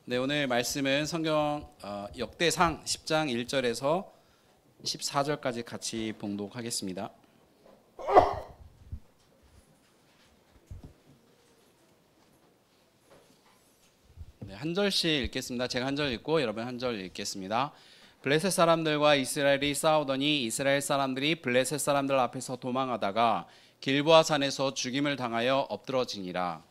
네, 오늘 말씀은 성경 역대상 10장 1절에서 14절까지 같이 봉독하겠습니다. 네, 한 절씩 읽겠습니다. 제가 한 절 읽고 여러분 한 절 읽겠습니다. 블레셋 사람들과 이스라엘이 싸우더니 이스라엘 사람들이 블레셋 사람들 앞에서 도망하다가 길보아 산에서 죽임을 당하여 엎드러지니라.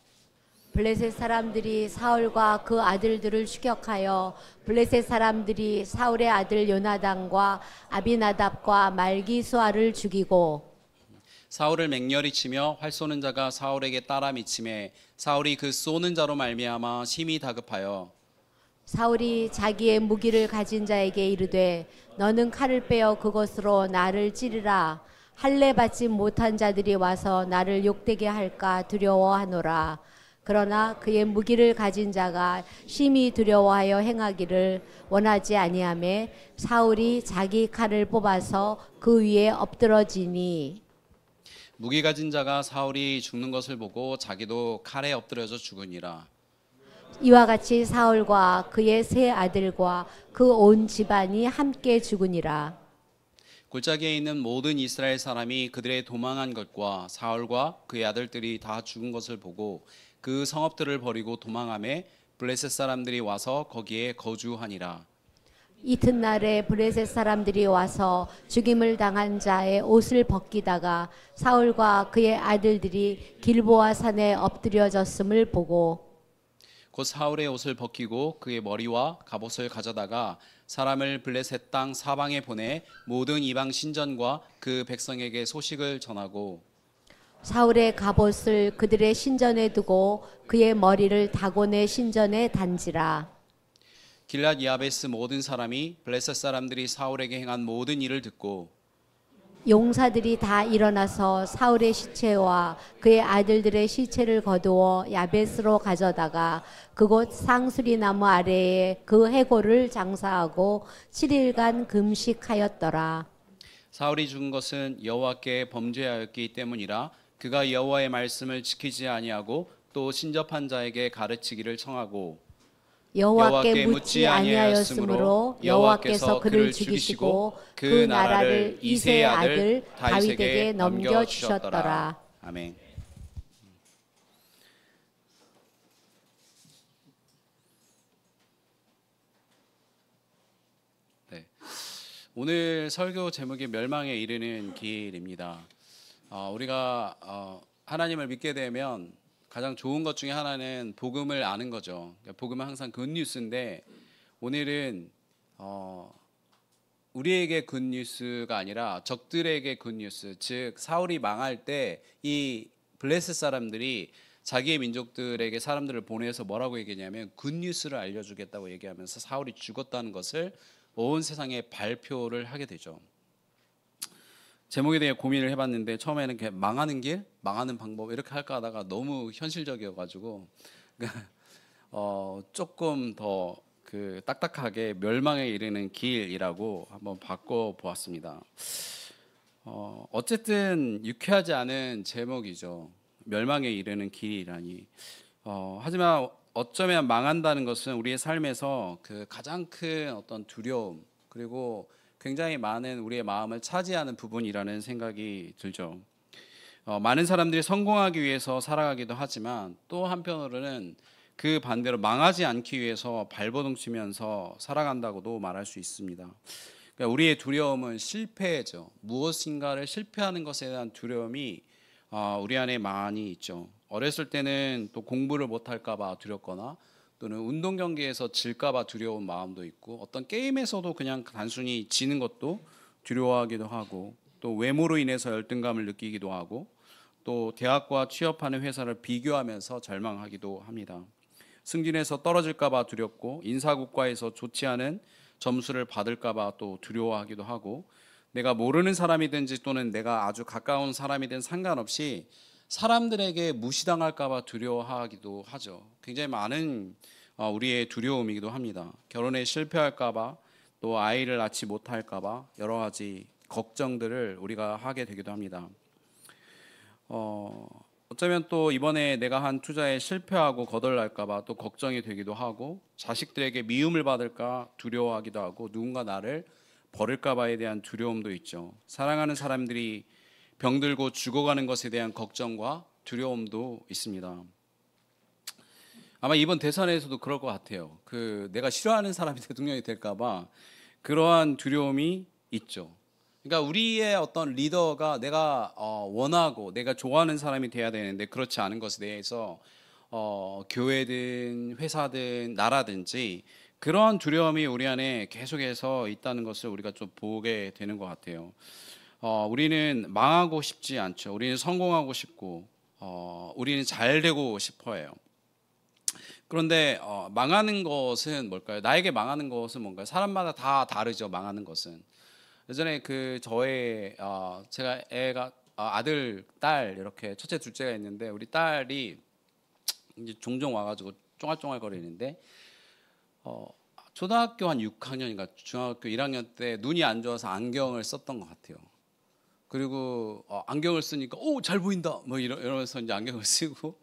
블레셋 사람들이 사울과 그 아들들을 추격하여 블레셋 사람들이 사울의 아들 요나단과 아비나답과 말기수아를 죽이고 사울을 맹렬히 치며 활 쏘는 자가 사울에게 따라 미치매 사울이 그 쏘는 자로 말미암아 심히 다급하여 사울이 자기의 무기를 가진 자에게 이르되 너는 칼을 빼어 그것으로 나를 찌르라. 할례 받지 못한 자들이 와서 나를 욕되게 할까 두려워하노라. 그러나 그의 무기를 가진 자가 심히 두려워하여 행하기를 원하지 아니하매 사울이 자기 칼을 뽑아서 그 위에 엎드러지니 무기 가진 자가 사울이 죽는 것을 보고 자기도 칼에 엎드려져 죽으니라. 이와 같이 사울과 그의 세 아들과 그 온 집안이 함께 죽으니라. 골짜기에 있는 모든 이스라엘 사람이 그들의 도망한 것과 사울과 그의 아들들이 다 죽은 것을 보고 그 성읍들을 버리고 도망하매 블레셋 사람들이 와서 거기에 거주하니라. 이튿날에 블레셋 사람들이 와서 죽임을 당한 자의 옷을 벗기다가 사울과 그의 아들들이 길보아 산에 엎드려졌음을 보고 곧 사울의 옷을 벗기고 그의 머리와 갑옷을 가져다가 사람을 블레셋 땅 사방에 보내 모든 이방 신전과 그 백성에게 소식을 전하고 사울의 갑옷을 그들의 신전에 두고 그의 머리를 다곤의 신전에 단지라. 길랏 야베스 모든 사람이 블레셋 사람들이 사울에게 행한 모든 일을 듣고 용사들이 다 일어나서 사울의 시체와 그의 아들들의 시체를 거두어 야베스로 가져다가 그곳 상수리 나무 아래에 그 해골을 장사하고 7일간 금식하였더라. 사울이 죽은 것은 여호와께 범죄하였기 때문이라. 그가 여호와의 말씀을 지키지 아니하고 또 신접한 자에게 가르치기를 청하고 여호와께 묻지 아니하였으므로 여호와께서 그를 죽이시고 그 나라를 이새의 아들 다윗에게 넘겨주셨더라. 아멘. 네, 오늘 설교 제목이 멸망에 이르는 길입니다. 우리가 하나님을 믿게 되면 가장 좋은 것 중에 하나는 복음을 아는 거죠. 복음은 항상 굿뉴스인데 오늘은 우리에게 굿뉴스가 아니라 적들에게 굿뉴스, 즉 사울이 망할 때 이 블레셋 사람들이 자기의 민족들에게 사람들을 보내서 뭐라고 얘기했냐면 굿뉴스를 알려주겠다고 얘기하면서 사울이 죽었다는 것을 온 세상에 발표를 하게 되죠. 제목에 대해 고민을 해봤는데 처음에는 망하는 길, 망하는 방법 이렇게 할까 하다가 너무 현실적이어가지고 조금 더 딱딱하게 멸망에 이르는 길이라고 한번 바꿔보았습니다. 어쨌든 유쾌하지 않은 제목이죠. 멸망에 이르는 길이라니. 하지만 어쩌면 망한다는 것은 우리의 삶에서 그 가장 큰 어떤 두려움 그리고 굉장히 많은 우리의 마음을 차지하는 부분이라는 생각이 들죠. 많은 사람들이 성공하기 위해서 살아가기도 하지만 또 한편으로는 그 반대로 망하지 않기 위해서 발버둥 치면서 살아간다고도 말할 수 있습니다. 그러니까 우리의 두려움은 실패죠. 무엇인가를 실패하는 것에 대한 두려움이 우리 안에 많이 있죠. 어렸을 때는 또 공부를 못할까 봐 두렵거나 또는 운동 경기에서 질까 봐 두려운 마음도 있고 어떤 게임에서도 그냥 단순히 지는 것도 두려워하기도 하고 또 외모로 인해서 열등감을 느끼기도 하고 또 대학과 취업하는 회사를 비교하면서 절망하기도 합니다. 승진해서 떨어질까 봐 두렵고 인사고과에서 좋지 않은 점수를 받을까 봐 또 두려워하기도 하고 내가 모르는 사람이든지 또는 내가 아주 가까운 사람이든 상관없이 사람들에게 무시당할까 봐 두려워하기도 하죠. 굉장히 많은 우리의 두려움이기도 합니다. 결혼에 실패할까 봐 또 아이를 낳지 못할까 봐 여러 가지 걱정들을 우리가 하게 되기도 합니다. 어쩌면 또 이번에 내가 한 투자에 실패하고 거덜날까봐 또 걱정이 되기도 하고, 자식들에게 미움을 받을까 두려워하기도 하고, 누군가 나를 버릴까봐에 대한 두려움도 있죠. 사랑하는 사람들이 병들고 죽어가는 것에 대한 걱정과 두려움도 있습니다. 아마 이번 대선에서도 그럴 것 같아요. 내가 싫어하는 사람이 대통령이 될까봐 그러한 두려움이 있죠. 그러니까 우리의 어떤 리더가 내가 원하고 내가 좋아하는 사람이 돼야 되는데, 그렇지 않은 것에 대해서 교회든 회사든 나라든지 그러한 두려움이 우리 안에 계속해서 있다는 것을 우리가 좀 보게 되는 것 같아요. 우리는 망하고 싶지 않죠. 우리는 성공하고 싶고, 우리는 잘 되고 싶어해요. 그런데 망하는 것은 뭘까요? 나에게 망하는 것은 뭔가요? 사람마다 다 다르죠. 망하는 것은. 예전에 저의 제가 애가 아들, 딸 이렇게 첫째, 둘째가 있는데, 우리 딸이 이제 종종 와가지고 쫑알쫑알 거리는데, 초등학교 한 6학년인가 중학교 1학년 때 눈이 안 좋아서 안경을 썼던 것 같아요. 그리고 안경을 쓰니까 잘 보인다 뭐 이러면서 이제 안경을 쓰고,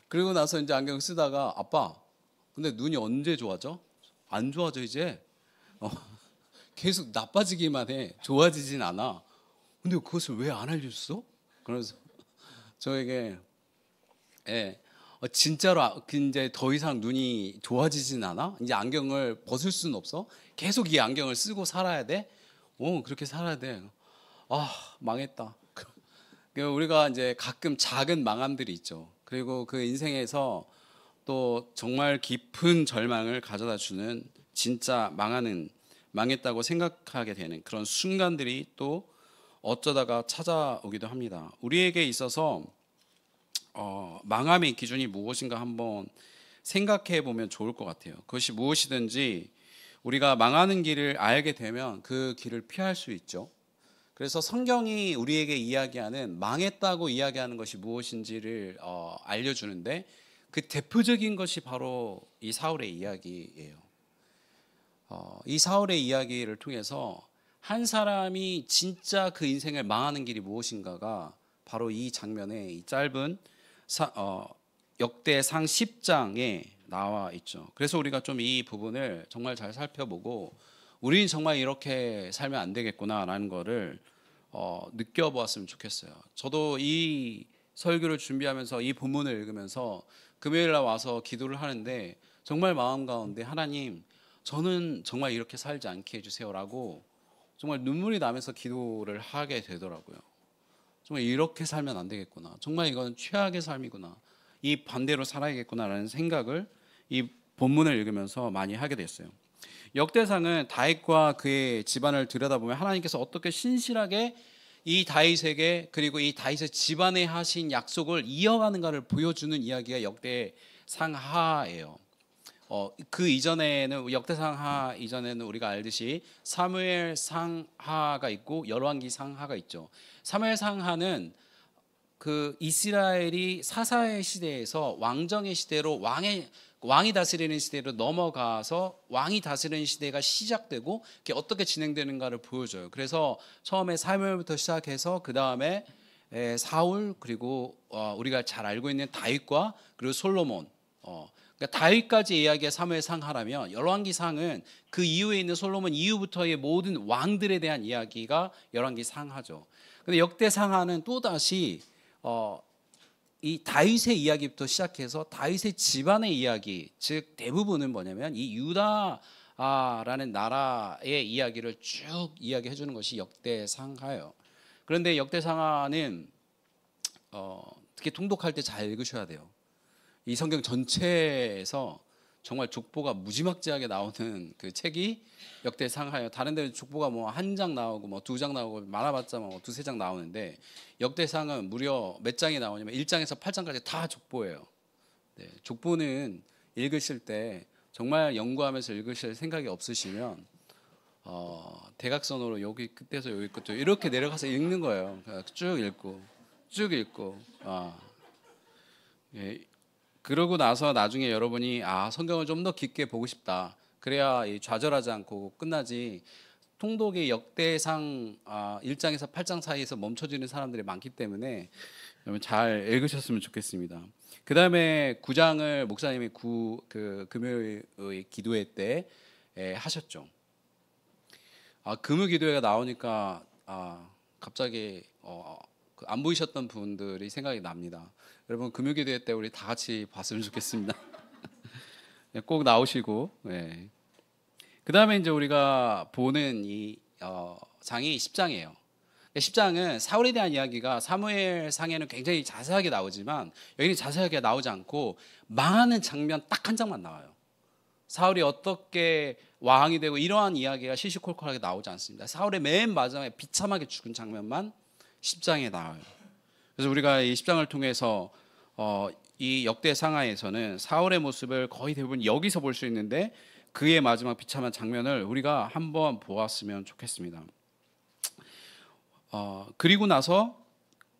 그리고 나서 이제 안경을 쓰다가 아빠, 근데 눈이 언제 좋아져? 안 좋아져 이제. 계속 나빠지기만 해. 좋아지진 않아. 근데 그것을 왜 안 알려줬어? 그래서 저에게 진짜로 이제 더 이상 눈이 좋아지진 않아? 이제 안경을 벗을 수는 없어? 계속 이 안경을 쓰고 살아야 돼? 그렇게 살아야 돼. 망했다. 우리가 이제 가끔 작은 망함들이 있죠. 그리고 그 인생에서 또 정말 깊은 절망을 가져다 주는, 진짜 망했다고 생각하게 되는 그런 순간들이 또 어쩌다가 찾아오기도 합니다. 우리에게 있어서 망함의 기준이 무엇인가 한번 생각해 보면 좋을 것 같아요. 그것이 무엇이든지 우리가 망하는 길을 알게 되면 그 길을 피할 수 있죠. 그래서 성경이 우리에게 이야기하는 망했다고 이야기하는 것이 무엇인지를 알려주는데, 그 대표적인 것이 바로 이 사울의 이야기예요. 이 사울의 이야기를 통해서 한 사람이 진짜 그 인생을 망하는 길이 무엇인가가 바로 이 장면에, 이 짧은 역대상 10장에 나와 있죠. 그래서 우리가 좀 이 부분을 정말 잘 살펴보고, 우리는 정말 이렇게 살면 안 되겠구나라는 거를 느껴보았으면 좋겠어요. 저도 이 설교를 준비하면서 이 본문을 읽으면서 금요일날 와서 기도를 하는데, 정말 마음 가운데 하나님, 저는 정말 이렇게 살지 않게 해주세요라고 정말 눈물이 나면서 기도를 하게 되더라고요. 정말 이렇게 살면 안 되겠구나. 정말 이건 최악의 삶이구나. 이 반대로 살아야겠구나라는 생각을 이 본문을 읽으면서 많이 하게 됐어요. 역대상은 다윗과 그의 집안을 들여다보면 하나님께서 어떻게 신실하게 이 다윗에게, 그리고 이 다윗의 집안에 하신 약속을 이어가는가를 보여주는 이야기가 역대상하예요. 그 이전에는, 역대상하 이전에는 우리가 알듯이 사무엘 상하가 있고 열왕기 상하가 있죠. 사무엘 상하는 그 이스라엘이 사사의 시대에서 왕정의 시대로 왕이 다스리는 시대로 넘어가서 왕이 다스리는 시대가 시작되고 그게 어떻게 진행되는가를 보여줘요. 그래서 처음에 사무엘부터 시작해서 그 다음에 사울, 그리고 우리가 잘 알고 있는 다윗과 그리고 솔로몬, 그러니까 다윗까지 이야기가 사무엘 상하라면, 열왕기 상은 그 이후에 있는 솔로몬 이후부터의 모든 왕들에 대한 이야기가 열왕기 상하죠. 근데 역대 상하는 또 다시 이 다윗의 이야기부터 시작해서 다윗의 집안의 이야기, 즉 대부분은 뭐냐면 이 유다라는 나라의 이야기를 쭉 이야기해 주는 것이 역대상하예요. 그런데 역대상하는 특히 통독할 때 잘 읽으셔야 돼요. 이 성경 전체에서 정말 족보가 무지막지하게 나오는 그 책이 역대상하예요. 다른 데는 족보가 뭐 한 장 나오고 뭐 두 장 나오고 많아봤자 뭐 두세 장 나오는데, 역대상은 무려 몇 장이 나오냐면 1장에서 8장까지 다 족보예요. 네, 족보는 읽으실 때 정말 연구하면서 읽으실 생각이 없으시면 대각선으로 여기 끝에서 여기 끝에 이렇게 내려가서 읽는 거예요. 쭉 읽고 예. 그러고 나서 나중에 여러분이 성경을 좀 더 깊게 보고 싶다, 그래야 좌절하지 않고 끝나지, 통독의 역대상 1장에서 8장 사이에서 멈춰지는 사람들이 많기 때문에 여러분 잘 읽으셨으면 좋겠습니다. 그 다음에 9장을 목사님이 금요일 기도회 때 하셨죠. 금요 기도회가 나오니까 갑자기 안 보이셨던 분들이 생각이 납니다. 여러분 금요 기도회 때 우리 다 같이 봤으면 좋겠습니다. 꼭 나오시고. 네. 그 다음에 이제 우리가 보는 이 장이 10장이에요. 10장은 사울에 대한 이야기가 사무엘상에는 굉장히 자세하게 나오지만 여기는 자세하게 나오지 않고 망하는 장면 딱 한 장만 나와요. 사울이 어떻게 왕이 되고 이러한 이야기가 시시콜콜하게 나오지 않습니다. 사울의 맨 마지막에 비참하게 죽은 장면만 10장에 나와요. 그래서 우리가 이 10장을 통해서 이 역대 상하에서는 사울의 모습을 거의 대부분 여기서 볼 수 있는데 그의 마지막 비참한 장면을 우리가 한번 보았으면 좋겠습니다. 그리고 나서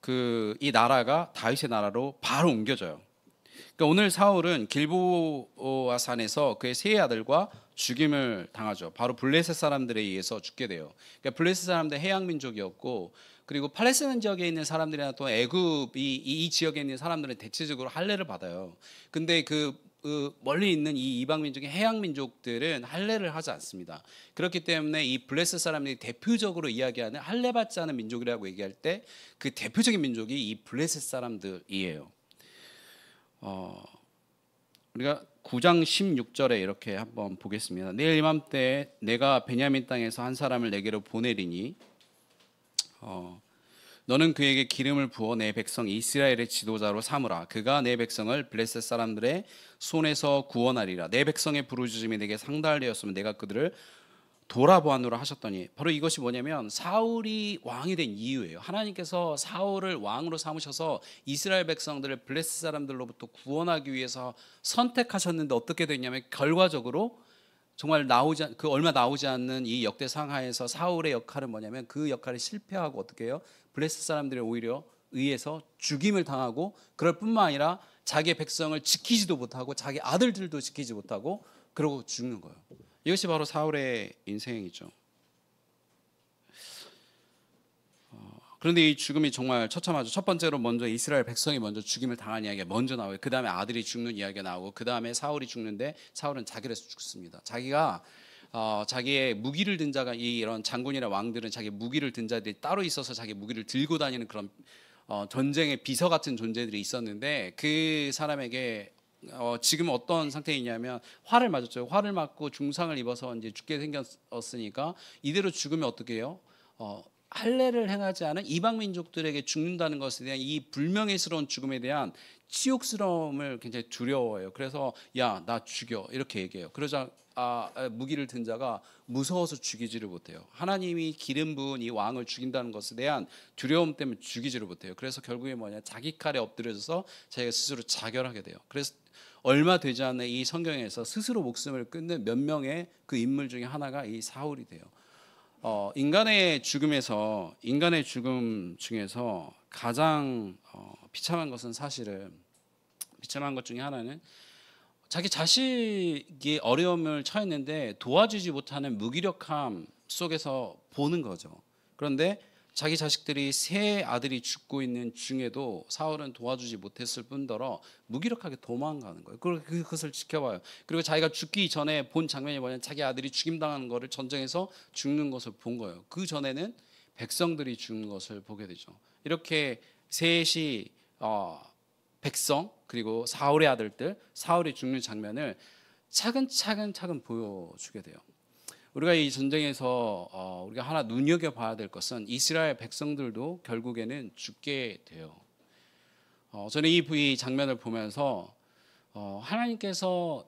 이 나라가 다윗의 나라로 바로 옮겨져요. 그러니까 오늘 사울은 길보아 산에서 그의 세 아들과 죽임을 당하죠. 바로 블레셋 사람들에 의해서 죽게 돼요. 그러니까 블레셋 사람들 해양 민족이었고, 그리고 팔레스타인 지역에 있는 사람들이나 또 애굽이 이 지역에 있는 사람들은 대체적으로 할례를 받아요. 근데 멀리 있는 이 이방 민족의 해양 민족들은 할례를 하지 않습니다. 그렇기 때문에 이 블레셋 사람들이 대표적으로 이야기하는 할례 받지 않은 민족이라고 얘기할 때 그 대표적인 민족이 이 블레셋 사람들이에요. 우리가 9장 16절에 이렇게 한번 보겠습니다. 내일 이맘때 내가 베냐민 땅에서 한 사람을 내게로 보내리니 너는 그에게 기름을 부어 내 백성 이스라엘의 지도자로 삼으라. 그가 내 백성을 블레셋 사람들의 손에서 구원하리라. 내 백성의 부르짖음이 내게 상달되었으면 내가 그들을 돌아보아노라 하셨더니, 바로 이것이 뭐냐면 사울이 왕이 된 이유예요. 하나님께서 사울을 왕으로 삼으셔서 이스라엘 백성들을 블레셋 사람들로부터 구원하기 위해서 선택하셨는데 어떻게 됐냐면 결과적으로 정말 얼마 나오지 않는 이 역대 상하에서 사울의 역할은 뭐냐면 그 역할이 실패하고 어떻게 해요? 블레셋 사람들이 오히려 의해서 죽임을 당하고, 그럴 뿐만 아니라 자기의 백성을 지키지도 못하고 자기 아들들도 지키지 못하고 그러고 죽는 거예요. 이것이 바로 사울의 인생이죠. 그런데 이 죽음이 정말 처참하죠. 첫 번째로 먼저 이스라엘 백성이 먼저 죽임을 당한 이야기가 먼저 나오고, 그 다음에 아들이 죽는 이야기가 나오고, 그 다음에 사울이 죽는데 사울은 자결해서 죽습니다. 자기가 자기의 무기를 든 자가, 이런 장군이나 왕들은 자기 무기를 든 자들이 따로 있어서 자기 무기를 들고 다니는 그런 전쟁의 비서 같은 존재들이 있었는데, 그 사람에게 지금 어떤 상태에 있냐면 화를 맞았죠. 화를 맞고 중상을 입어서 이제 죽게 생겼으니까 이대로 죽으면 어떻게 해요? 할례를 행하지 않은 이방 민족들에게 죽는다는 것에 대한 이 불명예스러운 죽음에 대한 치욕스러움을 굉장히 두려워해요. 그래서 야, 나 죽여, 이렇게 얘기해요. 그러자 무기를 든 자가 무서워서 죽이지를 못해요. 하나님이 기름 부은 이 왕을 죽인다는 것에 대한 두려움 때문에 죽이지를 못해요. 그래서 결국에 자기 칼에 엎드려져서 자기가 스스로 자결하게 돼요. 그래서 얼마 되지 않는 이 성경에서 스스로 목숨을 끊는 몇 명의 그 인물 중에 하나가 이 사울이 돼요. 인간의 죽음 중에서 가장 비참한 것은, 사실은 비참한 것 중에 하나는 자기 자식이 어려움을 처했는데 도와주지 못하는 무기력함 속에서 보는 거죠. 그런데 자기 자식들이 세 아들이 죽고 있는 중에도 사울은 도와주지 못했을 뿐더러 무기력하게 도망가는 거예요. 그것을 지켜봐요. 그리고 자기가 죽기 전에 본 장면이 뭐냐면 자기 아들이 죽임당하는 것을, 전쟁에서 죽는 것을 본 거예요. 그 전에는 백성들이 죽는 것을 보게 되죠. 이렇게 셋이 백성 그리고 사울의 아들들, 사울이 죽는 장면을 차근차근 보여주게 돼요. 우리가 이 전쟁에서 우리가 하나 눈여겨봐야 될 것은 이스라엘 백성들도 결국에는 죽게 돼요. 저는 이 장면을 보면서 하나님께서,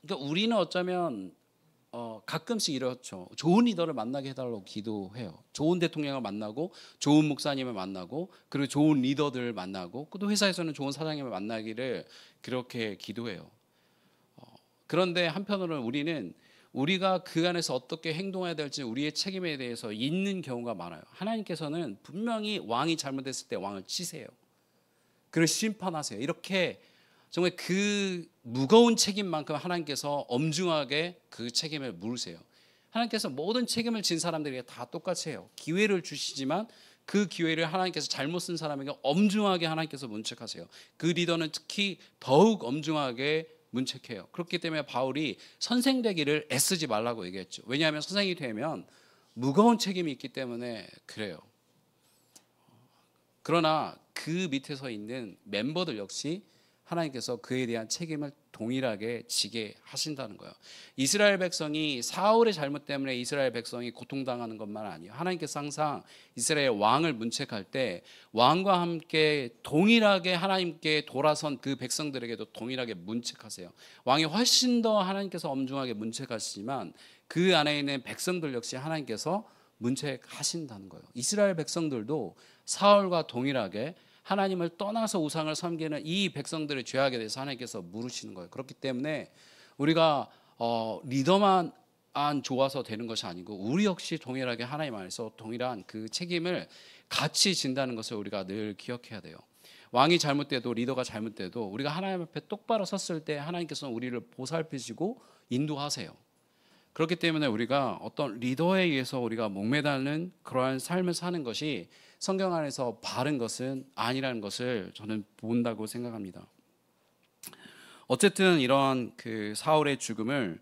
그러니까 우리는 어쩌면 가끔씩 이렇죠. 좋은 리더를 만나게 해달라고 기도해요. 좋은 대통령을 만나고, 좋은 목사님을 만나고, 그리고 좋은 리더들을 만나고, 또 회사에서는 좋은 사장님을 만나기를 그렇게 기도해요. 그런데 한편으로는 우리가 그 안에서 어떻게 행동해야 될지 우리의 책임에 대해서 잊는 경우가 많아요. 하나님께서는 분명히 왕이 잘못했을 때 왕을 치세요. 그를 심판하세요. 이렇게 정말 그 무거운 책임만큼 하나님께서 엄중하게 그 책임을 물으세요. 하나님께서 모든 책임을 진 사람들에게 다 똑같이 해요. 기회를 주시지만 그 기회를 하나님께서 잘못 쓴 사람에게 엄중하게 하나님께서 문책하세요. 그 리더는 특히 더욱 엄중하게 문책해요. 그렇기 때문에 바울이 선생 되기를 애쓰지 말라고 얘기했죠. 왜냐하면 선생이 되면 무거운 책임이 있기 때문에 그래요. 그러나 그 밑에서 있는 멤버들 역시 하나님께서 그에 대한 책임을 동일하게 지게 하신다는 거예요. 이스라엘 백성이 사울의 잘못 때문에 이스라엘 백성이 고통당하는 것만 아니에요. 하나님께서 항상 이스라엘 왕을 문책할 때 왕과 함께 동일하게 하나님께 돌아선 그 백성들에게도 동일하게 문책하세요. 왕이 훨씬 더 하나님께서 엄중하게 문책하시지만 그 안에 있는 백성들 역시 하나님께서 문책하신다는 거예요. 이스라엘 백성들도 사울과 동일하게 하나님을 떠나서 우상을 섬기는 이 백성들의 죄악에 대해서 하나님께서 물으시는 거예요. 그렇기 때문에 우리가 리더만 안 좋아서 되는 것이 아니고 우리 역시 동일하게 하나님 안에서 동일한 그 책임을 같이 진다는 것을 우리가 늘 기억해야 돼요. 왕이 잘못돼도 리더가 잘못돼도 우리가 하나님 앞에 똑바로 섰을 때 하나님께서는 우리를 보살피시고 인도하세요. 그렇기 때문에 우리가 어떤 리더에 의해서 우리가 목매다는 그러한 삶을 사는 것이 성경 안에서 바른 것은 아니라는 것을 저는 본다고 생각합니다. 어쨌든 이런 그 사울의 죽음을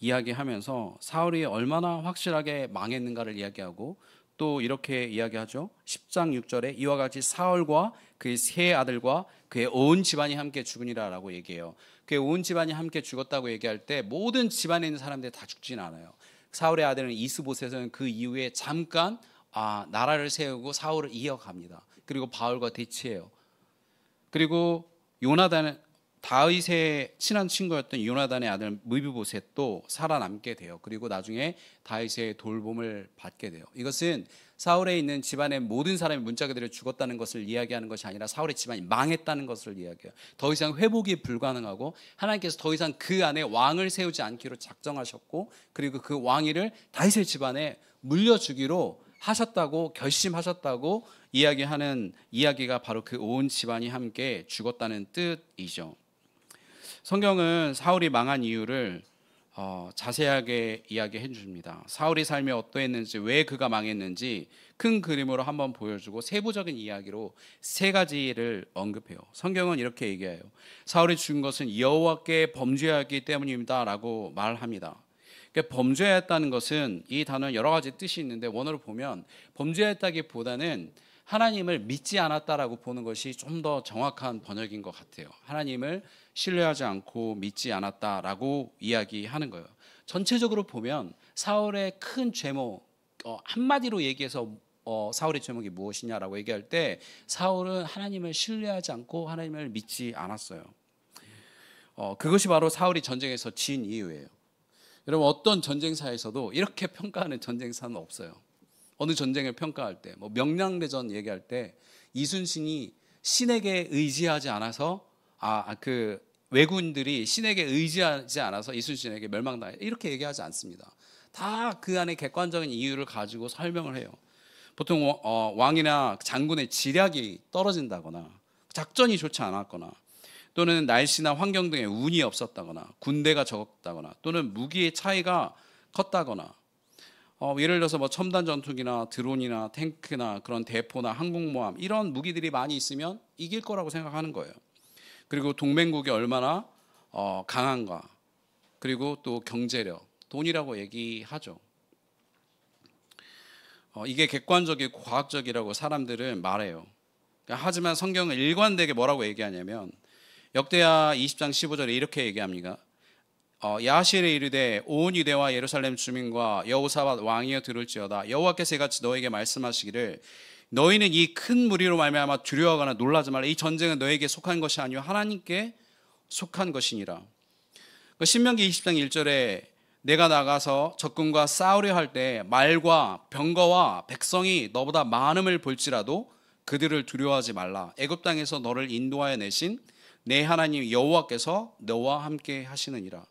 이야기하면서 사울이 얼마나 확실하게 망했는가를 이야기하고 또 이렇게 이야기하죠. 10장 6절에 이와 같이 사울과 그의 세 아들과 그의 온 집안이 함께 죽으니라라고 얘기해요. 그의 온 집안이 함께 죽었다고 얘기할 때 모든 집안에 있는 사람들이 다 죽지는 않아요. 사울의 아들은 이스보셋은 그 이후에 잠깐 나라를 세우고 사울을 이어갑니다. 그리고 바울과 대치해요. 그리고 요나단, 다윗의 친한 친구였던 요나단의 아들 무비보셋도 살아남게 돼요. 그리고 나중에 다윗의 돌봄을 받게 돼요. 이것은 사울에 있는 집안의 모든 사람이 문자 그대로 죽었다는 것을 이야기하는 것이 아니라 사울의 집안이 망했다는 것을 이야기해요. 더 이상 회복이 불가능하고 하나님께서 더 이상 그 안에 왕을 세우지 않기로 작정하셨고 그리고 그 왕위를 다윗의 집안에 물려주기로 하셨다고 결심하셨다고 이야기하는 이야기가 바로 그 온 집안이 함께 죽었다는 뜻이죠. 성경은 사울이 망한 이유를 자세하게 이야기해 줍니다. 사울의 삶이 어떠했는지, 왜 그가 망했는지 큰 그림으로 한번 보여주고 세부적인 이야기로 세 가지를 언급해요. 성경은 이렇게 얘기해요. 사울이 죽은 것은 여호와께 범죄하기 때문입니다라고 말합니다. 그러니까 범죄했다는 것은 이 단어는 여러 가지 뜻이 있는데 원어로 보면 범죄했다기보다는 하나님을 믿지 않았다라고 보는 것이 좀 더 정확한 번역인 것 같아요. 하나님을 신뢰하지 않고 믿지 않았다라고 이야기하는 거예요. 전체적으로 보면 사울의 큰 죄목, 한마디로 얘기해서 사울의 죄목이 무엇이냐라고 얘기할 때 사울은 하나님을 신뢰하지 않고 하나님을 믿지 않았어요. 그것이 바로 사울이 전쟁에서 진 이유예요. 여러분 어떤 전쟁사에서도 이렇게 평가하는 전쟁사는 없어요. 어느 전쟁을 평가할 때, 명량대전 얘기할 때 이순신이 신에게 의지하지 않아서 그 왜군들이 신에게 의지하지 않아서 이순신에게 멸망당해 이렇게 얘기하지 않습니다. 다 그 안에 객관적인 이유를 가지고 설명을 해요. 보통 왕이나 장군의 지략이 떨어진다거나 작전이 좋지 않았거나 또는 날씨나 환경 등의 운이 없었다거나 군대가 적었다거나 또는 무기의 차이가 컸다거나 예를 들어서 첨단 전투기나 드론이나 탱크나 그런 대포나 항공모함 이런 무기들이 많이 있으면 이길 거라고 생각하는 거예요. 그리고 동맹국이 얼마나 강한가 그리고 또 경제력, 돈이라고 얘기하죠. 이게 객관적이고 과학적이라고 사람들은 말해요. 하지만 성경은 일관되게 뭐라고 얘기하냐면 역대하 20장 15절에 이렇게 얘기합니다. 야하시엘에 이르되 온 유대와 예루살렘 주민과 여호사밧 왕이여 들을지어다 여호와께서 이같이 너에게 말씀하시기를 너희는 이 큰 무리로 말미암아 두려워하거나 놀라지 말라. 이 전쟁은 너에게 속한 것이 아니요 하나님께 속한 것이니라. 신명기 20장 1절에 내가 나가서 적군과 싸우려 할 때 말과 병거와 백성이 너보다 많음을 볼지라도 그들을 두려워하지 말라. 애굽 땅에서 너를 인도하여 내신 내 하나님 여호와께서 너와 함께 하시느니라.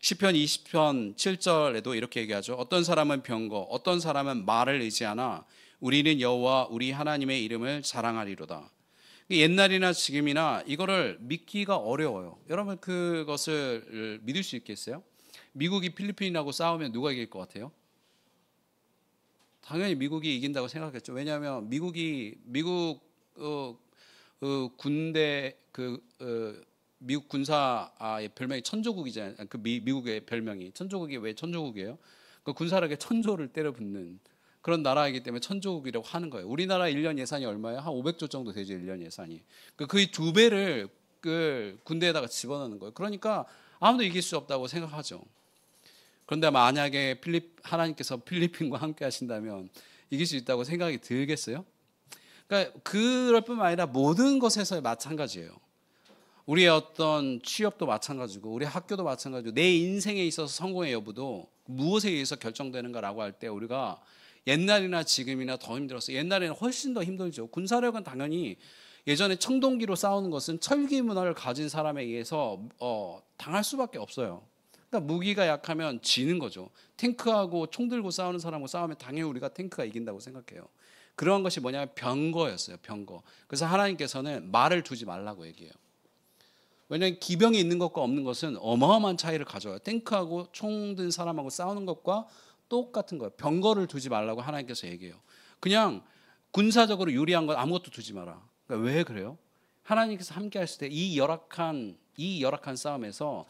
시편 20편 7절에도 이렇게 얘기하죠. 어떤 사람은 병거, 어떤 사람은 말을 의지하나 우리는 여호와 우리 하나님의 이름을 자랑하리로다. 옛날이나 지금이나 이거를 믿기가 어려워요. 여러분 그것을 믿을 수 있겠어요? 미국이 필리핀하고 싸우면 누가 이길 것 같아요? 당연히 미국이 이긴다고 생각했죠. 왜냐하면 미국 군대 미국 군사의 별명이 천조국이잖아요. 미국의 별명이 천조국이 왜 천조국이에요? 그 군사력에 천조를 때려붓는 그런 나라이기 때문에 천조국이라고 하는 거예요. 우리나라 1년 예산이 얼마예요? 한 500조 정도 되죠. 1년 예산이. 거의 2배를 군대에다가 집어넣는 거예요. 그러니까 아무도 이길 수 없다고 생각하죠. 그런데 만약에 하나님께서 필리핀과 함께 하신다면 이길 수 있다고 생각이 들겠어요? 그러니까 그럴 뿐만 아니라 모든 것에서 마찬가지예요. 우리의 어떤 취업도 마찬가지고 우리 학교도 마찬가지고 내 인생에 있어서 성공의 여부도 무엇에 의해서 결정되는가라고 할 때 우리가 옛날이나 지금이나 더 힘들었어요. 옛날에는 훨씬 더 힘들죠. 군사력은 당연히 예전에 청동기로 싸우는 것은 철기 문화를 가진 사람에 의해서 당할 수밖에 없어요. 그러니까 무기가 약하면 지는 거죠. 탱크하고 총 들고 싸우는 사람하고 싸우면 당연히 우리가 탱크가 이긴다고 생각해요. 그런 것이 뭐냐면 병거였어요. 병거. 그래서 하나님께서는 말을 두지 말라고 얘기해요. 왜냐하면 기병이 있는 것과 없는 것은 어마어마한 차이를 가져요. 탱크하고 총 든 사람하고 싸우는 것과 똑같은 거예요. 병거를 두지 말라고 하나님께서 얘기해요. 그냥 군사적으로 유리한 건 아무것도 두지 마라. 그러니까 왜 그래요? 하나님께서 함께 하실 때 이 열악한 싸움에서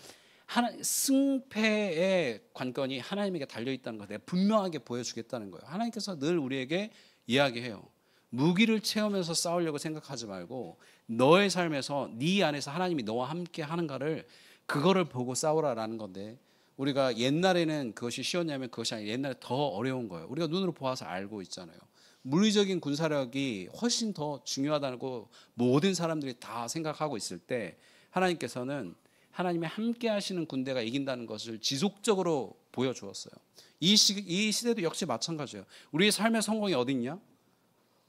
승패의 관건이 하나님에게 달려 있다는 걸 내가 분명하게 보여주겠다는 거예요. 하나님께서 늘 우리에게 이야기해요. 무기를 채우면서 싸우려고 생각하지 말고 너의 삶에서 네 안에서 하나님이 너와 함께 하는가를 그거를 보고 싸우라라는 건데 우리가 옛날에는 그것이 쉬웠냐면 그것이 아니라 옛날에 더 어려운 거예요. 우리가 눈으로 보아서 알고 있잖아요. 물리적인 군사력이 훨씬 더 중요하다고 모든 사람들이 다 생각하고 있을 때 하나님께서는 하나님이 함께 하시는 군대가 이긴다는 것을 지속적으로 보여주었어요. 이 시대도 역시 마찬가지예요. 우리의 삶의 성공이 어디 있냐?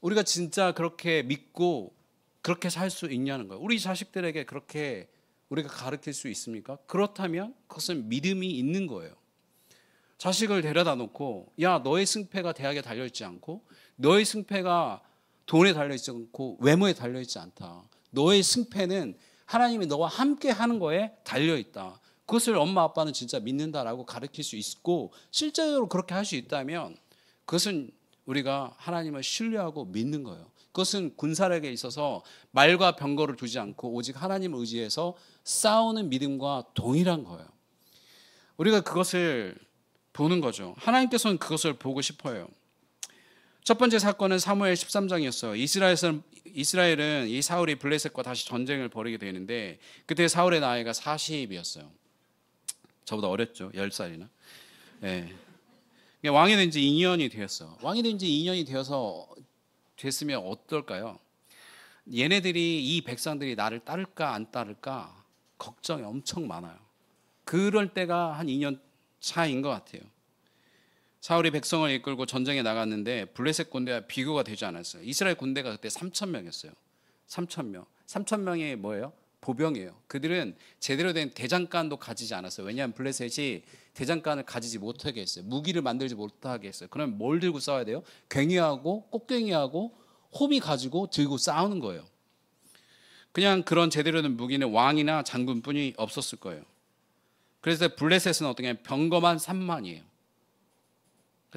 우리가 진짜 그렇게 믿고 그렇게 살 수 있냐는 거예요. 우리 자식들에게 그렇게 우리가 가르칠 수 있습니까? 그렇다면 그것은 믿음이 있는 거예요. 자식을 데려다 놓고 야 너의 승패가 대학에 달려있지 않고 너의 승패가 돈에 달려있지 않고 외모에 달려있지 않다. 너의 승패는 하나님이 너와 함께 하는 거에 달려있다. 그것을 엄마 아빠는 진짜 믿는다라고 가르칠 수 있고 실제로 그렇게 할 수 있다면 그것은 우리가 하나님을 신뢰하고 믿는 거예요. 그것은 군사력에 있어서 말과 병거를 두지 않고 오직 하나님을 의지해서 싸우는 믿음과 동일한 거예요. 우리가 그것을 보는 거죠. 하나님께서는 그것을 보고 싶어요. 첫 번째 사건은 사무엘 13장이었어요. 이스라엘은 이 사울이 블레셋과 다시 전쟁을 벌이게 되는데 그때 사울의 나이가 40이었어요. 저보다 어렸죠. 10살이나. 네. 왕이 된 지 2년이 되었어. 왕이 된 지 2년이 됐으면 어떨까요? 얘네들이 이 백성들이 나를 따를까 안 따를까 걱정이 엄청 많아요. 그럴 때가 한 2년 차인 것 같아요. 사울이 백성을 이끌고 전쟁에 나갔는데 블레셋 군대와 비교가 되지 않았어요. 이스라엘 군대가 그때 3,000명이었어요. 3,000명. 3,000명이 뭐예요? 보병이에요. 그들은 제대로 된 대장간도 가지지 않았어요. 왜냐하면 블레셋이 대장간을 가지지 못하게 했어요. 무기를 만들지 못하게 했어요. 그럼 뭘 들고 싸워야 돼요? 괭이하고 꽃괭이하고 호미 가지고 들고 싸우는 거예요. 그냥 그런 제대로 된 무기는 왕이나 장군뿐이 없었을 거예요. 그래서 블레셋은 어떻게 하면 병거만 3만이에요.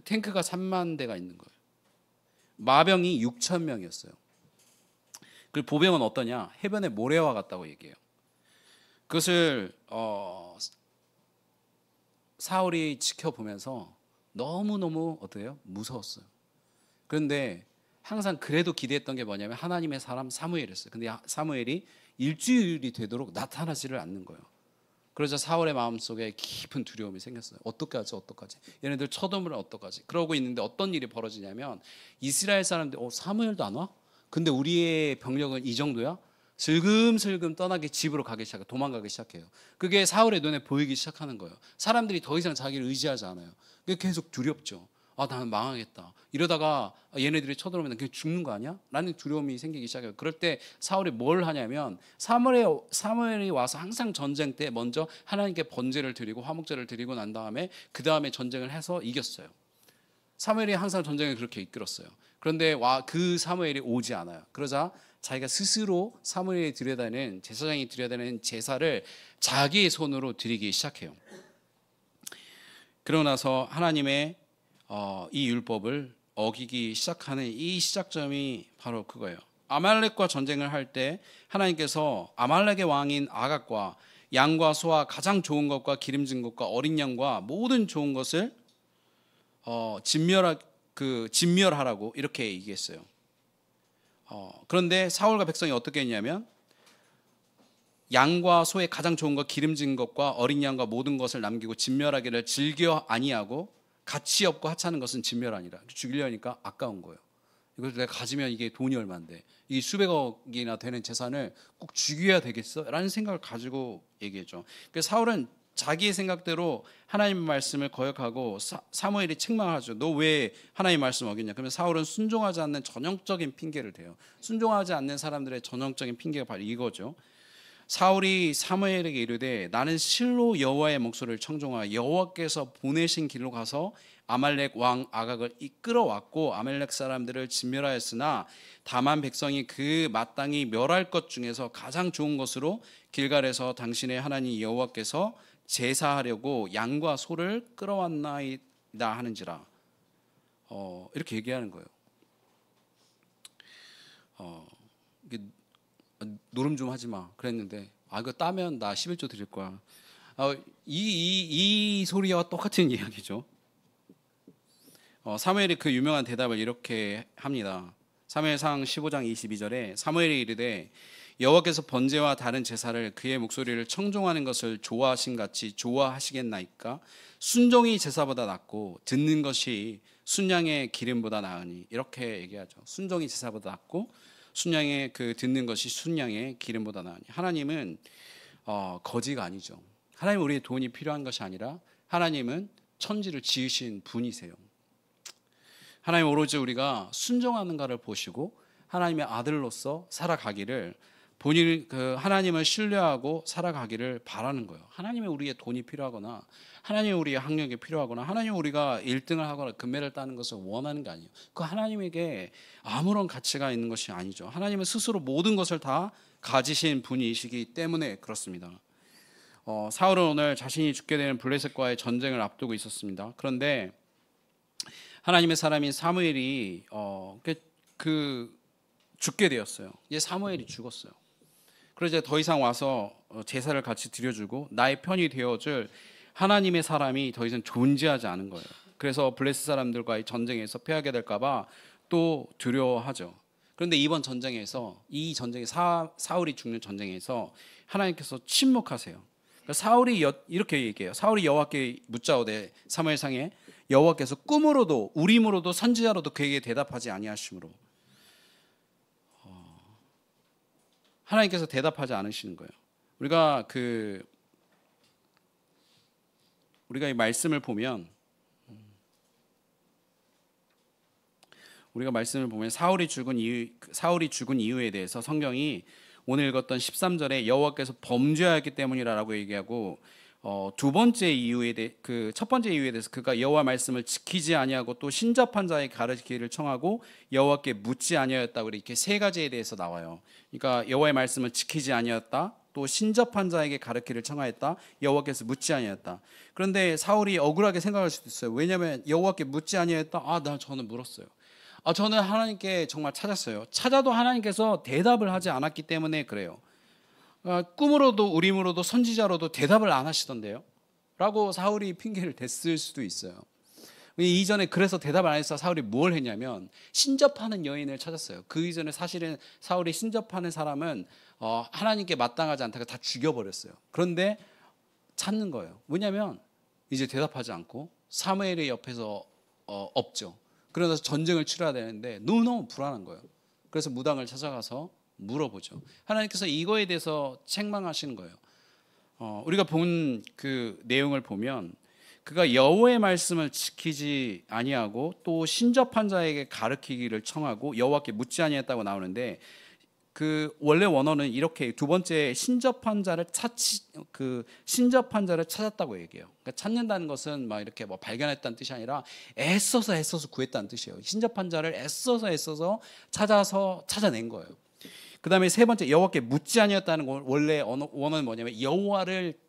탱크가 3만 대가 있는 거예요. 마병이 6,000명이었어요. 그리고 보병은 어떠냐? 해변의 모래와 같다고 얘기해요. 그것을 사울이 지켜보면서 너무너무 어때요? 무서웠어요. 그런데 항상 그래도 기대했던 게 뭐냐면 하나님의 사람 사무엘이었어요. 근데 사무엘이 일주일이 되도록 나타나지를 않는 거예요. 그러자 사울의 마음속에 깊은 두려움이 생겼어요. 어떻게 하지? 얘네들 쳐들면 어떡하지? 그러고 있는데 어떤 일이 벌어지냐면 이스라엘 사람들 사무엘도 안 와? 근데 우리의 병력은 이 정도야? 슬금슬금 떠나게 집으로 가기 시작해요. 도망가기 시작해요. 그게 사울의 눈에 보이기 시작하는 거예요. 사람들이 더 이상 자기를 의지하지 않아요. 그게 계속 두렵죠. 나는 망하겠다. 이러다가 얘네들이 쳐들어오면 그냥 죽는 거 아니야? 라는 두려움이 생기기 시작해요. 그럴 때 사울이 뭘 하냐면 사무엘이 와서 항상 전쟁 때 먼저 하나님께 번제를 드리고 화목제를 드리고 난 다음에 그 다음에 전쟁을 해서 이겼어요. 사무엘이 항상 전쟁을 그렇게 이끌었어요. 그런데 그 사무엘이 오지 않아요. 그러자 자기가 스스로 사무엘이 드려야 되는 제사장이 드려야 되는 제사를 자기의 손으로 드리기 시작해요. 그러고 나서 하나님의 이 율법을 어기기 시작하는 이 시작점이 바로 그거예요. 아말렉과 전쟁을 할 때 하나님께서 아말렉의 왕인 아각과 양과 소와 가장 좋은 것과 기름진 것과 어린 양과 모든 좋은 것을 진멸하라고 이렇게 얘기했어요. 그런데 사울과 백성이 어떻게 했냐면 양과 소의 가장 좋은 것, 기름진 것과 어린 양과 모든 것을 남기고 진멸하기를 즐겨 아니하고 가치 없고 하찮은 것은 진멸 아니라. 죽이려니까 아까운 거예요. 이걸 내가 가지면 이게 돈이 얼마인데 이 수백억이나 되는 재산을 꼭 죽여야 되겠어? 라는 생각을 가지고 얘기했죠. 그래서 사울은 자기의 생각대로 하나님의 말씀을 거역하고 사무엘이 책망하죠. 너 왜 하나님의 말씀 어겼냐? 그러면 사울은 순종하지 않는 전형적인 핑계를 대요. 순종하지 않는 사람들의 전형적인 핑계가 바로 이거죠. 사울이 사무엘에게 이르되 나는 실로 여호와의 목소리를 청종하여 여호와께서 보내신 길로 가서 아말렉 왕 아각을 이끌어왔고 아말렉 사람들을 진멸하였으나 다만 백성이 그 마땅히 멸할 것 중에서 가장 좋은 것으로 길갈에서 당신의 하나님 여호와께서 제사하려고 양과 소를 끌어왔나이다 하는지라. 이렇게 얘기하는 거예요. 노름 좀 하지 마 그랬는데 이거 따면 나 11조 드릴 거야. 이 소리와 똑같은 이야기죠. 사무엘이 그 유명한 대답을 이렇게 합니다. 사무엘상 15장 22절에 사무엘이 이르되 여호와께서 번제와 다른 제사를 그의 목소리를 청종하는 것을 좋아하신 같이 좋아하시겠나이까? 순종이 제사보다 낫고 듣는 것이 순양의 기름보다 나으니. 이렇게 얘기하죠. 순종이 제사보다 낫고 순양의 듣는 것이 순양의 기름보다 나으니. 하나님은 거지가 아니죠. 하나님은 우리의 돈이 필요한 것이 아니라 하나님은 천지를 지으신 분이세요. 하나님 오로지 우리가 순종하는가를 보시고 하나님의 아들로서 살아가기를 본인 하나님을 신뢰하고 살아가기를 바라는 거예요. 하나님의 우리의 돈이 필요하거나 하나님의 우리의 학력이 필요하거나 하나님 우리가 1등을 하거나 금메달을 따는 것을 원하는 게 아니에요. 그 하나님에게 아무런 가치가 있는 것이 아니죠. 하나님은 스스로 모든 것을 다 가지신 분이시기 때문에 그렇습니다. 사울은 오늘 자신이 죽게 되는 블레셋과의 전쟁을 앞두고 있었습니다. 그런데 하나님의 사람인 사무엘이 죽게 되었어요. 이제 사무엘이 죽었어요. 그래서 이제 더 이상 와서 제사를 같이 드려주고 나의 편이 되어줄 하나님의 사람이 더 이상 존재하지 않은 거예요. 그래서 블레셋 사람들과의 전쟁에서 패하게 될까봐 또 두려워하죠. 그런데 이번 전쟁에서 이 전쟁에 사울이 죽는 전쟁에서 하나님께서 침묵하세요. 그러니까 사울이 이렇게 얘기해요. 사울이 여호와께 묻자오되 사무엘상에 여호와께서 꿈으로도 우림으로도 선지자로도 그에게 대답하지 아니하심으로. 하나님께서 대답하지 않으시는 거예요. 우리가 이 말씀을 보면 사울이 죽은 이유에 대해서 성경이 오늘 읽었던 13절에 여호와께서 범죄하였기 때문이라고 얘기하고 두 번째 이유에 대해 첫 번째 이유에 대해서 그가 여호와 말씀을 지키지 아니하고 또 신접한 자의 가르치기를 청하고 여호와께 묻지 아니하였다. 이렇게 세 가지에 대해서 나와요. 그러니까 여호와의 말씀을 지키지 아니하였다. 또 신접한 자에게 가르치기를 청하였다. 여호와께서 묻지 아니하였다. 그런데 사울이 억울하게 생각할 수도 있어요. 왜냐하면 여호와께 묻지 아니하였다. 저는 물었어요. 저는 하나님께 정말 찾았어요. 찾아도 하나님께서 대답을 하지 않았기 때문에 그래요. 꿈으로도 우림으로도 선지자로도 대답을 안 하시던데요 라고 사울이 핑계를 댔을 수도 있어요. 이전에 그래서 대답을 안 해서 사울이 뭘 했냐면 신접하는 여인을 찾았어요. 그 이전에 사실은 사울이 신접하는 사람은 하나님께 마땅하지 않다가 다 죽여버렸어요. 그런데 찾는 거예요. 왜냐하면 이제 대답하지 않고 사무엘의 옆에서 없죠. 그래서 전쟁을 치러야 되는데 너무너무 불안한 거예요. 그래서 무당을 찾아가서 물어보죠. 하나님께서 이거에 대해서 책망하시는 거예요. 우리가 본 그 내용을 보면 그가 여호와의 말씀을 지키지 아니하고 또 신접한 자에게 가르치기를 청하고 여호와께 묻지 아니했다고 나오는데 그 원래 원어는 이렇게 두 번째 신접한 자를 찾았다고 얘기해요. 그러니까 찾는다는 것은 막 이렇게 발견했다는 뜻이 아니라 애써서 구했다는 뜻이에요. 신접한 자를 애써서 찾아낸 거예요. 그 다음에 세 번째 여호와께 묻지 아니었다는 건 원래 원어는 뭐냐면 여호와를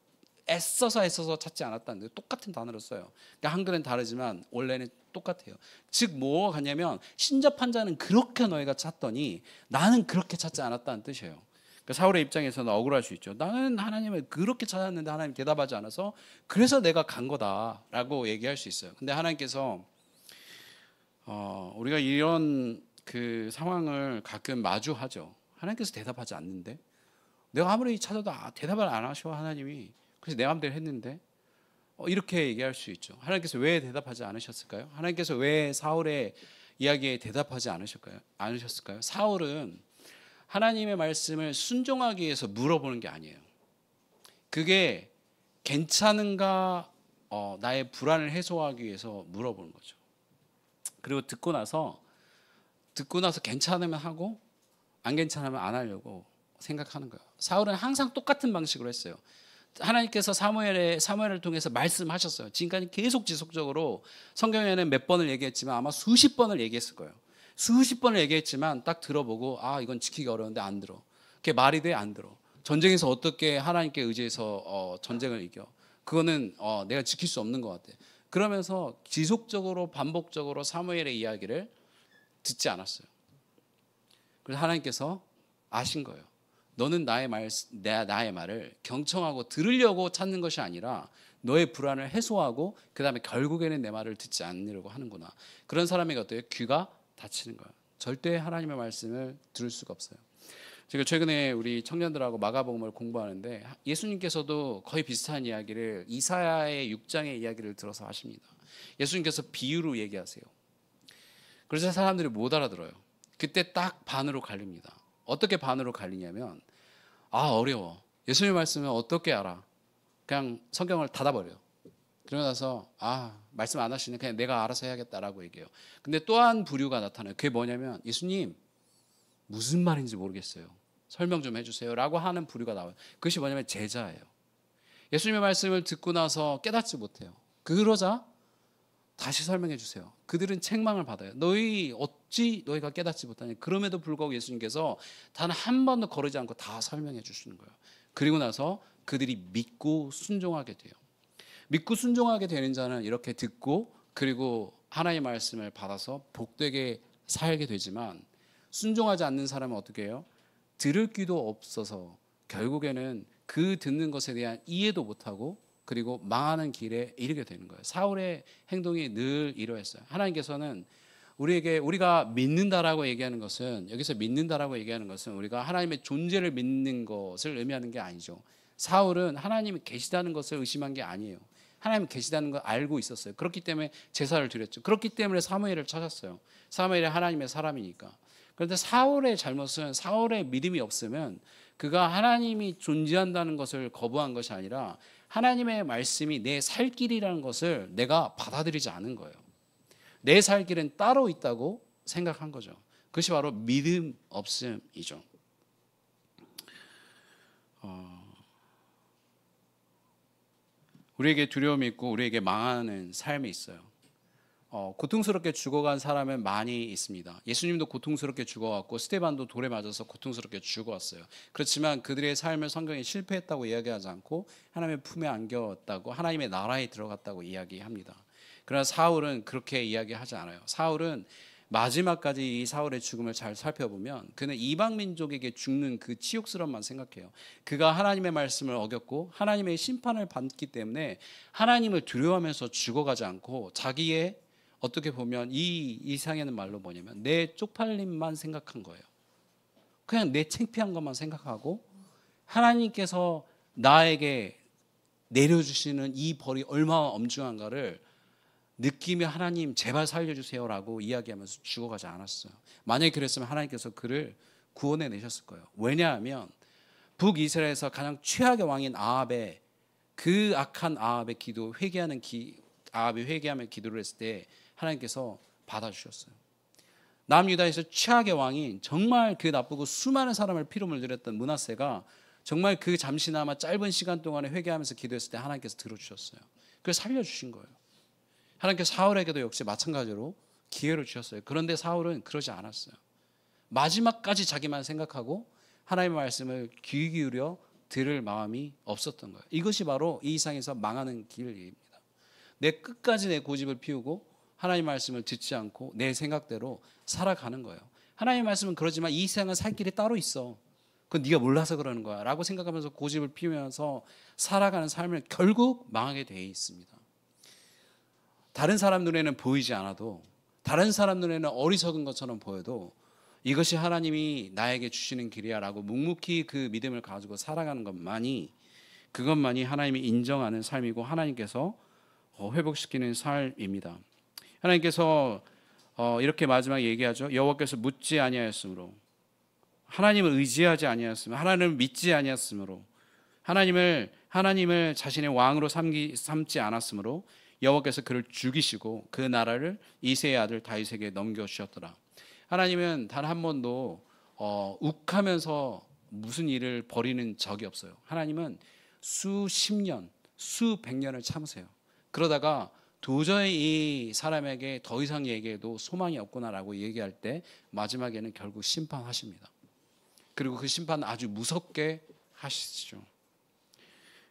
애써서 찾지 않았다는데 똑같은 단어를 써요. 그러니까 한글은 다르지만 원래는 똑같아요. 즉 뭐가 같냐면 신접한 자는 그렇게 너희가 찾더니 나는 그렇게 찾지 않았다는 뜻이에요. 그러니까 사울의 입장에서는 억울할 수 있죠. 나는 하나님을 그렇게 찾았는데 하나님 대답하지 않아서 그래서 내가 간 거다라고 얘기할 수 있어요. 근데 하나님께서 우리가 이런 그 상황을 가끔 마주하죠. 하나님께서 대답하지 않는데 내가 아무리 찾아도 대답을 안 하셔 하나님이. 그래서 내 마음대로 했는데 이렇게 얘기할 수 있죠. 하나님께서 왜 대답하지 않으셨을까요? 하나님께서 왜 사울의 이야기에 대답하지 않으셨을까요? 사울은 하나님의 말씀을 순종하기 위해서 물어보는 게 아니에요. 그게 괜찮은가 나의 불안을 해소하기 위해서 물어보는 거죠. 그리고 듣고 나서 괜찮으면 하고 안 괜찮으면 안 하려고 생각하는 거예요. 사울은 항상 똑같은 방식으로 했어요. 하나님께서 사무엘을 통해서 말씀하셨어요. 지금까지 계속 지속적으로 성경에는 몇 번을 얘기했지만 아마 수십 번을 얘기했을 거예요. 수십 번을 얘기했지만 딱 들어보고 이건 지키기 어려운데 안 들어. 그게 말이 돼? 안 들어. 전쟁에서 어떻게 하나님께 의지해서 전쟁을 이겨? 그거는 내가 지킬 수 없는 것 같아. 그러면서 지속적으로 반복적으로 사무엘의 이야기를 듣지 않았어요. 그래서 하나님께서 아신 거예요. 너는 나의 말을 경청하고 들으려고 찾는 것이 아니라 너의 불안을 해소하고 그 다음에 결국에는 내 말을 듣지 않으려고 하는구나. 그런 사람에게 어때요? 귀가 닫히는 거예요. 절대 하나님의 말씀을 들을 수가 없어요. 제가 최근에 우리 청년들하고 마가복음을 공부하는데 예수님께서도 거의 비슷한 이야기를 이사야의 6장의 이야기를 들어서 하십니다. 예수님께서 비유로 얘기하세요. 그래서 사람들이 못 알아들어요. 그때 딱 반으로 갈립니다. 어떻게 반으로 갈리냐면 어려워. 예수님 말씀은 어떻게 알아? 그냥 성경을 닫아버려요. 그러고 나서 말씀 안 하시네. 그냥 내가 알아서 해야겠다라고 얘기해요. 근데 또 한 부류가 나타나요. 그게 뭐냐면 예수님 무슨 말인지 모르겠어요. 설명 좀 해주세요 라고 하는 부류가 나와요. 그것이 뭐냐면 제자예요. 예수님의 말씀을 듣고 나서 깨닫지 못해요. 그러자 다시 설명해 주세요. 그들은 책망을 받아요. 너희가 깨닫지 못하니. 그럼에도 불구하고 예수님께서 단 한 번도 거르지 않고 다 설명해 주시는 거예요. 그리고 나서 그들이 믿고 순종하게 돼요. 믿고 순종하게 되는 자는 이렇게 듣고 그리고 하나님의 말씀을 받아서 복되게 살게 되지만 순종하지 않는 사람은 어떻게 해요? 들을 귀도 없어서 결국에는 그 듣는 것에 대한 이해도 못하고 그리고 망하는 길에 이르게 되는 거예요. 사울의 행동이 늘 이러했어요. 하나님께서는 우리가 믿는다라고 얘기하는 것은 여기서 믿는다라고 얘기하는 것은 우리가 하나님의 존재를 믿는 것을 의미하는 게 아니죠. 사울은 하나님이 계시다는 것을 의심한 게 아니에요. 하나님 계시다는 걸 알고 있었어요. 그렇기 때문에 제사를 드렸죠. 그렇기 때문에 사무엘을 찾았어요. 사무엘이 하나님의 사람이니까. 그런데 사울의 잘못은 사울의 믿음이 없으면 그가 하나님이 존재한다는 것을 거부한 것이 아니라 하나님의 말씀이 내 살 길이라는 것을 내가 받아들이지 않은 거예요. 내 살 길은 따로 있다고 생각한 거죠. 그것이 바로 믿음 없음이죠. 우리에게 두려움이 있고 우리에게 망하는 삶이 있어요. 고통스럽게 죽어간 사람은 많이 있습니다. 예수님도 고통스럽게 죽어왔고 스데반도 돌에 맞아서 고통스럽게 죽어왔어요. 그렇지만 그들의 삶을 성경에 실패했다고 이야기하지 않고 하나님의 품에 안겼다고 하나님의 나라에 들어갔다고 이야기합니다. 그러나 사울은 그렇게 이야기하지 않아요. 사울은 마지막까지 이 사울의 죽음을 잘 살펴보면 그는 이방 민족에게 죽는 그 치욕스러움만 생각해요. 그가 하나님의 말씀을 어겼고 하나님의 심판을 받기 때문에 하나님을 두려워하면서 죽어가지 않고 자기의 어떻게 보면 이 이상에는 말로 뭐냐면 내 쪽팔림만 생각한 거예요. 그냥 내 창피한 것만 생각하고 하나님께서 나에게 내려주시는 이 벌이 얼마나 엄중한가를 느끼며 하나님 제발 살려주세요라고 이야기하면서 죽어가지 않았어요. 만약에 그랬으면 하나님께서 그를 구원해 내셨을 거예요. 왜냐하면 북이스라엘에서 가장 최악의 왕인 아합의 그 악한 아합의 기도 아합이 회개하며 기도를 했을 때 하나님께서 받아주셨어요. 남유다에서 최악의 왕인 정말 그 나쁘고 수많은 사람을 피로 물들였던 므낫세가 정말 그 잠시나마 짧은 시간 동안에 회개하면서 기도했을 때 하나님께서 들어주셨어요. 그래서 살려주신 거예요. 하나님께서 사울에게도 역시 마찬가지로 기회를 주셨어요. 그런데 사울은 그러지 않았어요. 마지막까지 자기만 생각하고 하나님의 말씀을 귀 기울여 들을 마음이 없었던 거예요. 이것이 바로 이 세상에서 망하는 길입니다. 내 끝까지 내 고집을 피우고 하나님 말씀을 듣지 않고 내 생각대로 살아가는 거예요. 하나님 말씀은 그러지만 이 세상은 살 길이 따로 있어. 그건 네가 몰라서 그러는 거야 라고 생각하면서 고집을 피우면서 살아가는 삶을 결국 망하게 돼 있습니다. 다른 사람 눈에는 보이지 않아도, 다른 사람 눈에는 어리석은 것처럼 보여도 이것이 하나님이 나에게 주시는 길이야 라고 묵묵히 그 믿음을 가지고 살아가는 그것만이 하나님이 인정하는 삶이고 하나님께서 회복시키는 삶입니다. 하나님께서 이렇게 마지막에 얘기하죠. 여호와께서 묻지 아니하였으므로, 하나님을 의지하지 아니하였으므로, 하나님을 믿지 아니하였으므로, 하나님을 자신의 왕으로 삼지 않았으므로 여호와께서 그를 죽이시고 그 나라를 이새의 아들 다윗에게 넘겨주셨더라. 하나님은 단 한 번도 욱하면서 무슨 일을 벌이는 적이 없어요. 하나님은 수십 년, 수백 년을 참으세요. 그러다가 도저히 이 사람에게 더 이상 얘기해도 소망이 없구나라고 얘기할 때 마지막에는 결국 심판하십니다. 그리고 그 심판은 아주 무섭게 하시죠.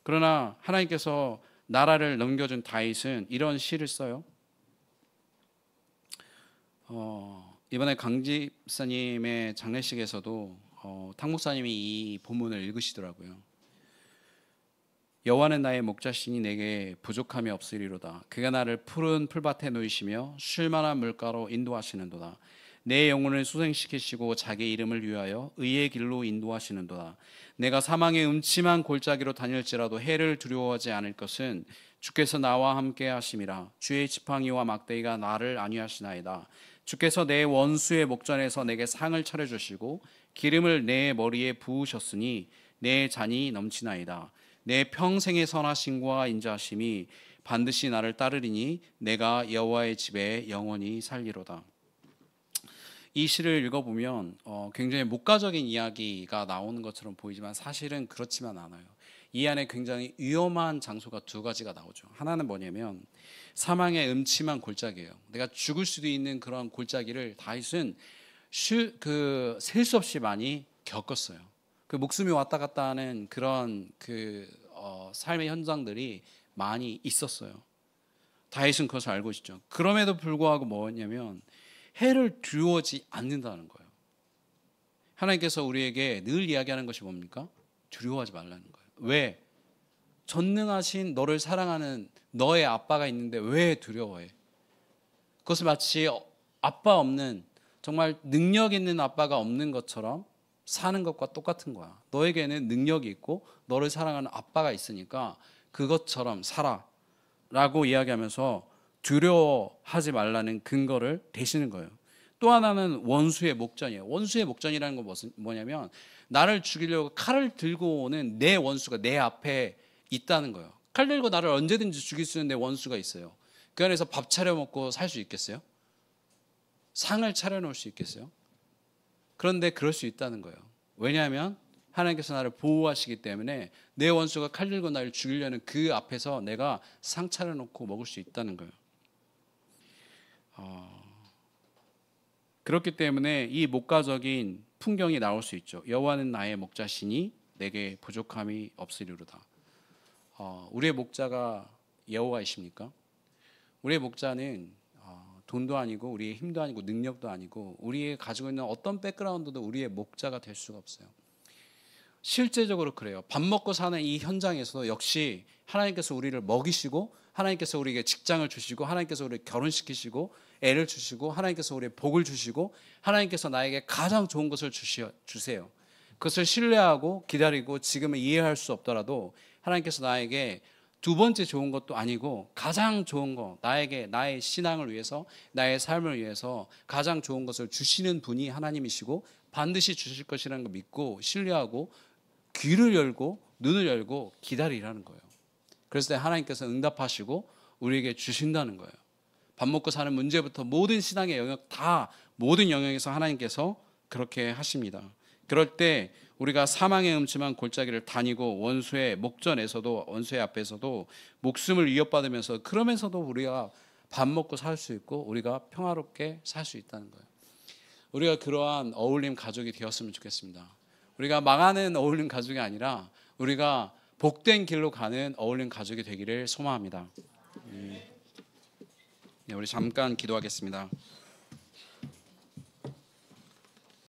그러나 하나님께서 나라를 넘겨준 다윗은 이런 시를 써요. 이번에 강 집사님의 장례식에서도 탕 목사님이 이 본문을 읽으시더라고요. 여호와는 나의 목자시니 내게 부족함이 없으리로다. 그가 나를 푸른 풀밭에 놓이시며 쉴만한 물가로 인도하시는도다. 내 영혼을 소생시키시고 자기 이름을 위하여 의의 길로 인도하시는도다. 내가 사망의 음침한 골짜기로 다닐지라도 해를 두려워하지 않을 것은 주께서 나와 함께 하심이라. 주의 지팡이와 막대기가 나를 안위하시나이다. 주께서 내 원수의 목전에서 내게 상을 차려주시고 기름을 내 머리에 부으셨으니 내 잔이 넘치나이다. 내 평생의 선하심과 인자하심이 반드시 나를 따르리니 내가 여호와의 집에 영원히 살리로다. 이 시를 읽어보면 굉장히 목가적인 이야기가 나오는 것처럼 보이지만 사실은 그렇지만 않아요. 이 안에 굉장히 위험한 장소가 두 가지가 나오죠. 하나는 뭐냐면 사망의 음침한 골짜기예요. 내가 죽을 수도 있는 그런 골짜기를 다윗은 셀 수 없이 많이 겪었어요. 그 목숨이 왔다 갔다 하는 그런 삶의 현장들이 많이 있었어요. 다윗은 그것을 알고 있죠. 그럼에도 불구하고 뭐냐면 해를 두려워하지 않는다는 거예요. 하나님께서 우리에게 늘 이야기하는 것이 뭡니까? 두려워하지 말라는 거예요. 왜? 전능하신 너를 사랑하는 너의 아빠가 있는데 왜 두려워해? 그것을 마치 아빠 없는, 정말 능력 있는 아빠가 없는 것처럼 사는 것과 똑같은 거야. 너에게는 능력이 있고 너를 사랑하는 아빠가 있으니까 그것처럼 살아 라고 이야기하면서 두려워하지 말라는 근거를 대시는 거예요. 또 하나는 원수의 목전이에요. 원수의 목전이라는 건 뭐냐면 나를 죽이려고 칼을 들고 오는 내 원수가 내 앞에 있다는 거예요. 칼 들고 나를 언제든지 죽일 수 있는 내 원수가 있어요. 그 안에서 밥 차려 먹고 살 수 있겠어요? 상을 차려놓을 수 있겠어요? 그런데 그럴 수 있다는 거예요. 왜냐하면 하나님께서 나를 보호하시기 때문에 내 원수가 칼 들고 나를 죽이려는 그 앞에서 내가 상 차려놓고 먹을 수 있다는 거예요. 그렇기 때문에 이 목가적인 풍경이 나올 수 있죠. 여호와는 나의 목자시니 내게 부족함이 없으리로다. 우리의 목자가 여호와이십니까? 우리의 목자는 돈도 아니고 우리의 힘도 아니고 능력도 아니고 우리의 가지고 있는 어떤 백그라운드도 우리의 목자가 될 수가 없어요. 실제적으로 그래요. 밥 먹고 사는 이 현장에서도 역시 하나님께서 우리를 먹이시고 하나님께서 우리에게 직장을 주시고 하나님께서 우리를 결혼시키시고 애를 주시고 하나님께서 우리의 복을 주시고 하나님께서 나에게 가장 좋은 것을 주세요. 그것을 신뢰하고 기다리고 지금은 이해할 수 없더라도 하나님께서 나에게 두 번째 좋은 것도 아니고 가장 좋은 거, 나에게 나의 신앙을 위해서 나의 삶을 위해서 가장 좋은 것을 주시는 분이 하나님이시고 반드시 주실 것이라는 걸 믿고 신뢰하고 귀를 열고 눈을 열고 기다리라는 거예요. 그래서 하나님께서 응답하시고 우리에게 주신다는 거예요. 밥 먹고 사는 문제부터 모든 신앙의 영역 다 모든 영역에서 하나님께서 그렇게 하십니다. 그럴 때 우리가 사망의 음침한 골짜기를 다니고 원수의 목전에서도 원수의 앞에서도 목숨을 위협받으면서 그러면서도 우리가 밥 먹고 살 수 있고 우리가 평화롭게 살 수 있다는 거예요. 우리가 그러한 어울림 가족이 되었으면 좋겠습니다. 우리가 망하는 어울림 가족이 아니라 우리가 복된 길로 가는 어울린 가족이 되기를 소망합니다. 네, 우리 잠깐 기도하겠습니다.